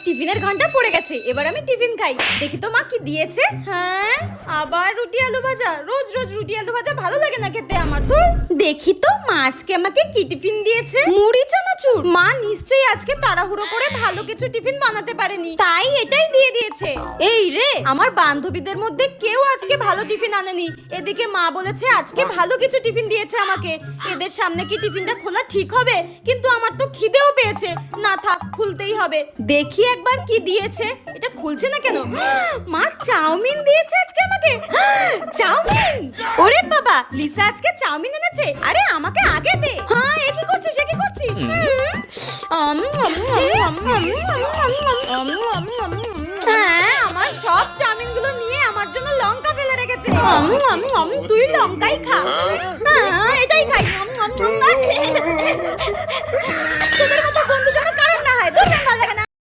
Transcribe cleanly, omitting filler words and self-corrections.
টিফিনের ঘন্টা পড়ে গেছে, এবার আমি টিফিন খাই। দেখি তো মা কি দিয়েছে। হ্যাঁ, আবার রুটি আলু ভাজা। রোজ রোজ রুটি আলু ভাজা ভালো লাগে না খেতে আমার। তো দেখি তো মা আজকে আমাকে কি টিফিন দিয়েছে। মুড়ি চানাচুর। মা নিশ্চয়ই আজকে তাড়াহুড়ো করে ভালো কিছু টিফিন বানাতে পারেনি, তাই এটাই দিয়ে দিয়েছে। এই রে, আমার বান্ধবীদের মধ্যে কেউ আজকে ভালো টিফিন আনেনি, এদিকে মা বলেছে আজকে ভালো কিছু টিফিন দিয়েছে আমাকে। এদের সামনে কি টিফিনটা খোলা ঠিক হবে? কিন্তু আমার তো খিদেও পেয়েছে। না থাক, খুলতেই হবে। দেখি একবার কি দিয়েছে। এটা খুলছে না কেন? মা চাউমিন দিয়েছে আজকে আমাকে। চাউমিন! ওরে বাবা, লিসা আজকে চাউমিন এনেছে। আরে আমাকে আগে দে। হ্যাঁ, এ কি করছিস? এ কি করছিস? হ্যাঁ, আমার সব চাউমিন গুলো নিয়ে আমার জন্য লঙ্কা ফেলে রেখেছে। তুই লঙ্কাই খা।